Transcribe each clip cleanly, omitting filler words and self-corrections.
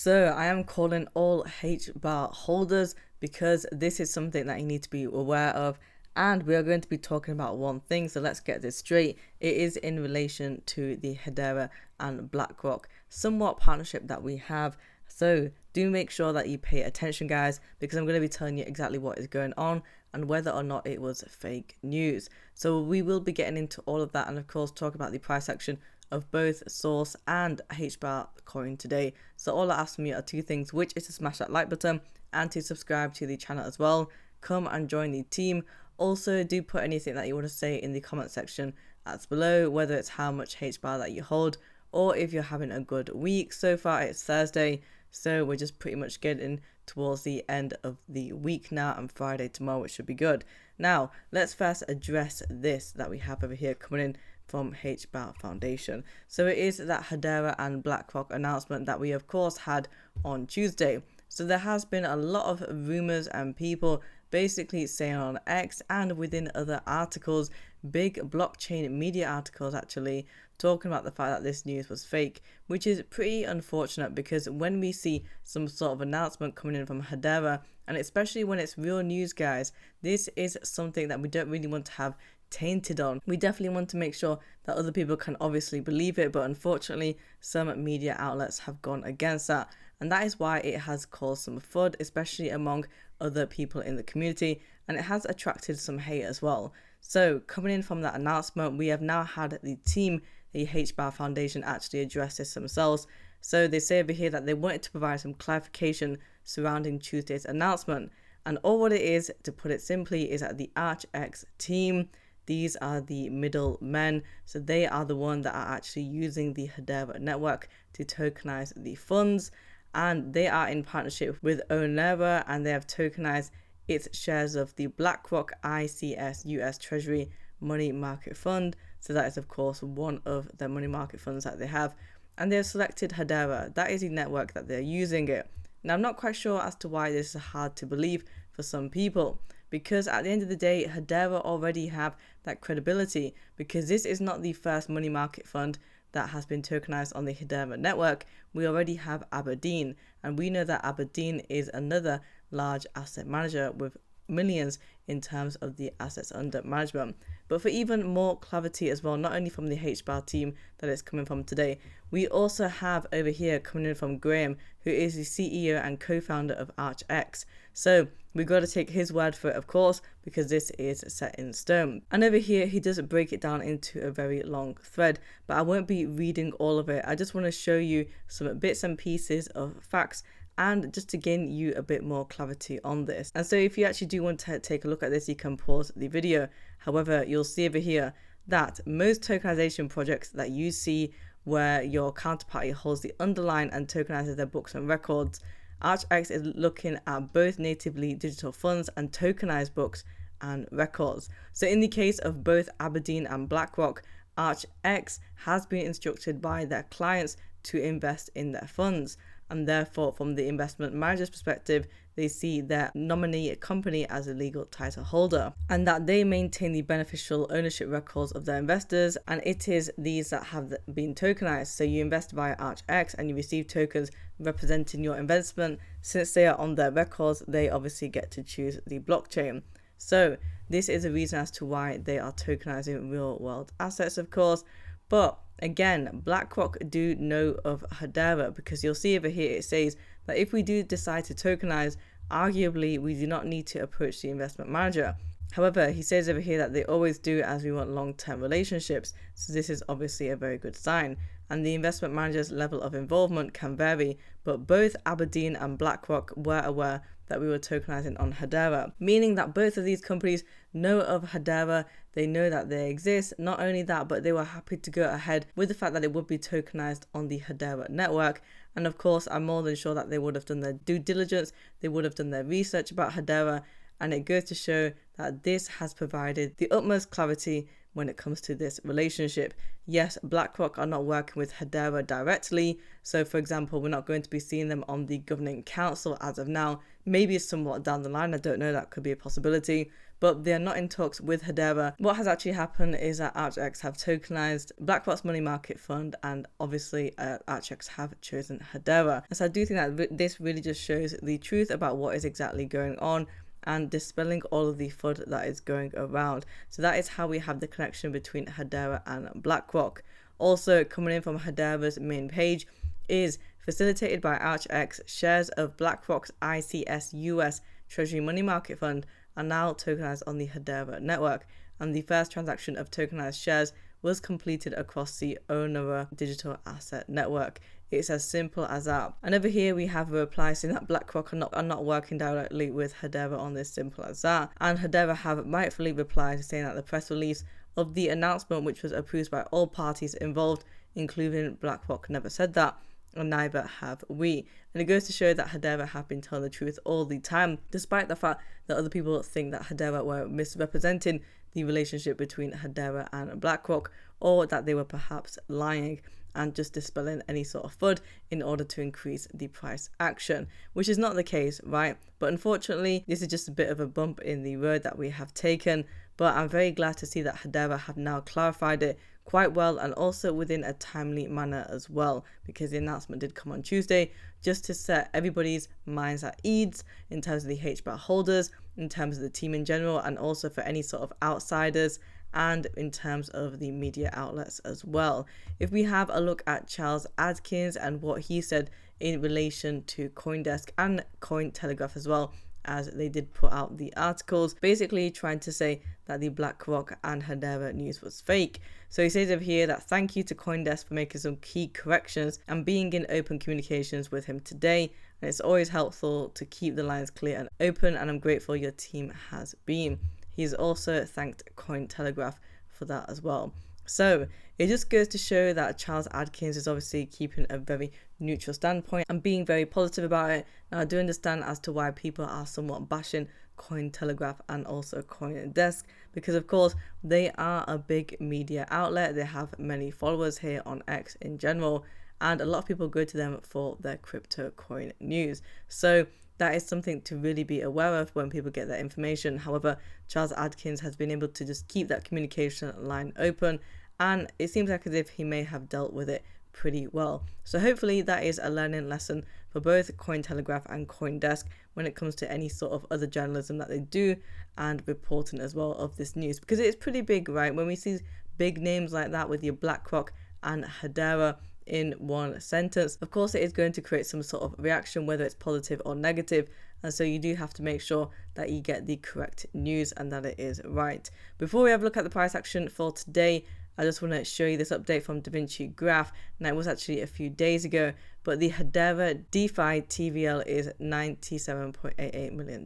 So I am calling all H-bar holders because this is something that you need to be aware of, and we are going to be talking about one thing. So let's get this straight. It is in relation to the Hedera and BlackRock somewhat partnership that we have. So do make sure that you pay attention, guys, because I'm going to be telling you exactly what is going on and whether or not it was fake news. So we will be getting into all of that, and of course talk about the price action of both Source and H-bar coin today. So all I ask from you are two things, which is to smash that like button and to subscribe to the channel as well. Come and join the team. Also, do put anything that you want to say in the comment section as below, whether it's how much H-bar that you hold or if you're having a good week. So far it's Thursday, so we're just pretty much getting towards the end of the week now, and Friday tomorrow, which should be good. Now let's first address this that we have over here coming in from H-bar Foundation. So it is that Hedera and BlackRock announcement that we of course had on Tuesday. So there has been a lot of rumors and people basically saying on X and within other articles, big blockchain media articles actually, talking about the fact that this news was fake, which is pretty unfortunate, because when we see some sort of announcement coming in from Hedera, and especially when it's real news, guys, this is something that we don't really want to have tainted on. We definitely want to make sure that other people can obviously believe it, but unfortunately some media outlets have gone against that, and that is why it has caused some FUD, especially among other people in the community, and it has attracted some hate as well. So coming in from that announcement, we have now had the team, the H-bar Foundation, actually address this themselves. So they say over here that they wanted to provide some clarification surrounding Tuesday's announcement, and all what it is, to put it simply, is that the archax team, these are the middle men, so they are the one that are actually using the Hedera network to tokenize the funds, and they are in partnership with Onera, and they have tokenized its shares of the BlackRock ICS US Treasury money market fund. So that is of course one of the money market funds that they have, and they have selected Hedera. That is the network that they're using it. Now I'm not quite sure as to why this is hard to believe for some people, because at the end of the day, Hedera already have that credibility, because this is not the first money market fund that has been tokenized on the Hedera network. We already have Aberdeen, and we know that Aberdeen is another large asset manager with millions in terms of the assets under management. But for even more clarity as well, not only from the H-bar team that it's coming from today, we also have over here coming in from Graham, who is the CEO and co-founder of archax. So we've got to take his word for it, of course, because this is set in stone. And over here, he does break it down into a very long thread, but I won't be reading all of it. I just want to show you some bits and pieces of facts, and just to gain you a bit more clarity on this. And so if you actually do want to take a look at this, you can pause the video. However, you'll see over here that most tokenization projects that you see where your counterparty holds the underlying and tokenizes their books and records, archax is looking at both natively digital funds and tokenized books and records. So in the case of both Aberdeen and BlackRock, archax has been instructed by their clients to invest in their funds, and therefore from the investment manager's perspective, they see their nominee company as a legal title holder, and that they maintain the beneficial ownership records of their investors, and it is these that have been tokenized. So you invest via archax and you receive tokens representing your investment. Since they are on their records, they obviously get to choose the blockchain. So this is a reason as to why they are tokenizing real world assets, of course. But again, BlackRock do know of Hedera, because you'll see over here it says that if we do decide to tokenize, arguably we do not need to approach the investment manager. However, he says over here that they always do, as we want long-term relationships. So this is obviously a very good sign. And the investment manager's level of involvement can vary, but both Aberdeen and BlackRock were aware that we were tokenizing on Hedera, meaning that both of these companies know of Hedera, they know that they exist. Not only that, but they were happy to go ahead with the fact that it would be tokenized on the Hedera network. And of course, I'm more than sure that they would have done their due diligence, they would have done their research about Hedera, and it goes to show that this has provided the utmost clarity when it comes to this relationship. Yes, BlackRock are not working with Hedera directly. So for example, we're not going to be seeing them on the governing council as of now. Maybe somewhat down the line, I don't know, that could be a possibility. But they're not in talks with Hedera. What has actually happened is that archax have tokenized BlackRock's money market fund, and obviously archax have chosen Hedera. And so I do think that this really just shows the truth about what is exactly going on and dispelling all of the FUD that is going around. So that is how we have the connection between Hedera and BlackRock. Also coming in from Hedera's main page is facilitated by archax, shares of BlackRock's ICS US Treasury Money Market Fund are now tokenized on the Hedera network, and the first transaction of tokenized shares was completed across the Onera digital asset network. It's as simple as that. And over here we have a reply saying that BlackRock are not working directly with Hedera on this, simple as that. And Hedera have rightfully replied saying that the press release of the announcement, which was approved by all parties involved, including BlackRock, never said that, and neither have we. And it goes to show that Hedera have been telling the truth all the time, despite the fact that other people think that Hedera were misrepresenting the relationship between Hedera and BlackRock, or that they were perhaps lying and just dispelling any sort of FUD in order to increase the price action, which is not the case, right? But unfortunately, this is just a bit of a bump in the road that we have taken. But I'm very glad to see that Hedera have now clarified it quite well, and also within a timely manner as well, because the announcement did come on Tuesday, just to set everybody's minds at ease in terms of the HBAR holders, in terms of the team in general, and also for any sort of outsiders, and in terms of the media outlets as well. If we have a look at Charles Adkins and what he said in relation to CoinDesk and Cointelegraph as well, as they did put out the articles, basically trying to say that the BlackRock and Hedera news was fake. So he says over here that thank you to CoinDesk for making some key corrections and being in open communications with him today. And it's always helpful to keep the lines clear and open, and I'm grateful your team has been. He's also thanked Cointelegraph for that as well. So it just goes to show that Charles Adkins is obviously keeping a very neutral standpoint and being very positive about it. Now I do understand as to why people are somewhat bashing Cointelegraph and also CoinDesk, because of course they are a big media outlet. They have many followers here on X in general, and a lot of people go to them for their crypto coin news. So that is something to really be aware of when people get that information. However, Charles Adkins has been able to just keep that communication line open, and it seems like as if he may have dealt with it pretty well. So hopefully that is a learning lesson for both Cointelegraph and CoinDesk when it comes to any sort of other journalism that they do and reporting as well of this news, because it's pretty big, right? When we see big names like that with your BlackRock and Hedera in one sentence, of course it is going to create some sort of reaction, whether it's positive or negative, and so you do have to make sure that you get the correct news and that it is right. Before we have a look at the price action for today, I just want to show you this update from DaVinci Graph. Now it was actually a few days ago, but the Hedera DeFi TVL is $97.88 million.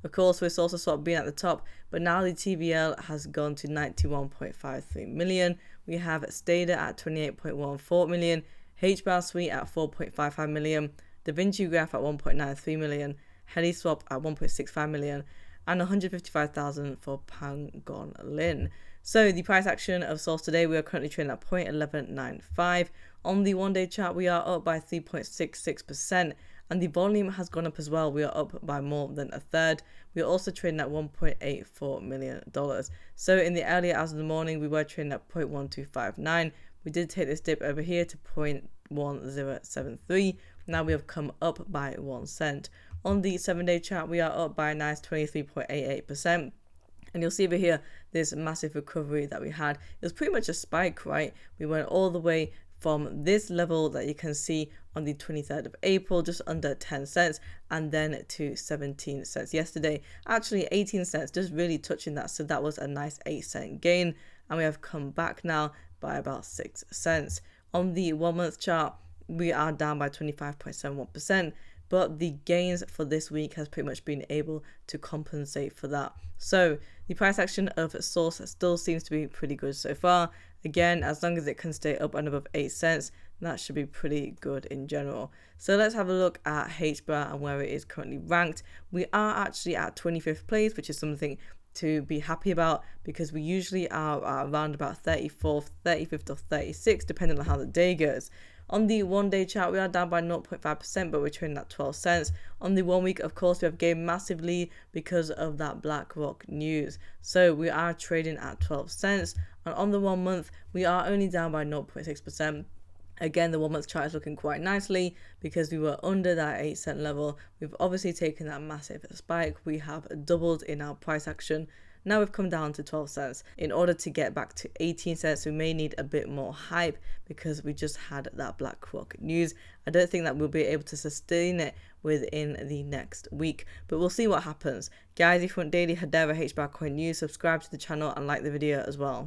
Of course, with Source Swap being at the top, but now the TVL has gone to 91.53 million. We have Stader at 28.14 million, HBAR Suite at 4.55 million, DaVinci Graph at 1.93 million, HeliSwap at 1.65 million, and 155,000 for Pangolin. So the price action of Source today, we are currently trading at 0.1195. On the one-day chart, we are up by 3.66%, and the volume has gone up as well. We are up by more than a third. We are also trading at $1.84 million. So in the earlier hours of the morning, we were trading at 0.1259. We did take this dip over here to 0.1073. Now we have come up by 1 cent. On the 7-day chart, we are up by a nice 23.88%. And you'll see over here this massive recovery that we had. It was pretty much a spike, right? We went all the way from this level that you can see on the 23rd of April, just under 10 cents, and then to 17 cents yesterday. Actually 18 cents, just really touching that. So that was a nice 8-cent gain, and we have come back now by about 6 cents. On the 1 month chart, we are down by 25.71%, but the gains for this week has pretty much been able to compensate for that. So the price action of Source still seems to be pretty good so far. Again, as long as it can stay up and above 8 cents, that should be pretty good in general. So let's have a look at HBAR and where it is currently ranked. We are actually at 25th place, which is something to be happy about, because we usually are around about 34th, 35th or 36th depending on how the day goes. On the 1 day chart, we are down by 0.5%, but we're trading at 12 cents. On the 1 week, of course, we have gained massively because of that BlackRock news. So we are trading at 12 cents. And on the 1 month, we are only down by 0.6%. Again, the 1 month chart is looking quite nicely because we were under that 8 cent level. We've obviously taken that massive spike. We have doubled in our price action. Now we've come down to 12 cents. In order to get back to 18 cents, we may need a bit more hype because we just had that BlackRock news. I don't think that we'll be able to sustain it within the next week, but we'll see what happens. Guys, if you want daily Hedera Hbar coin news, subscribe to the channel and like the video as well.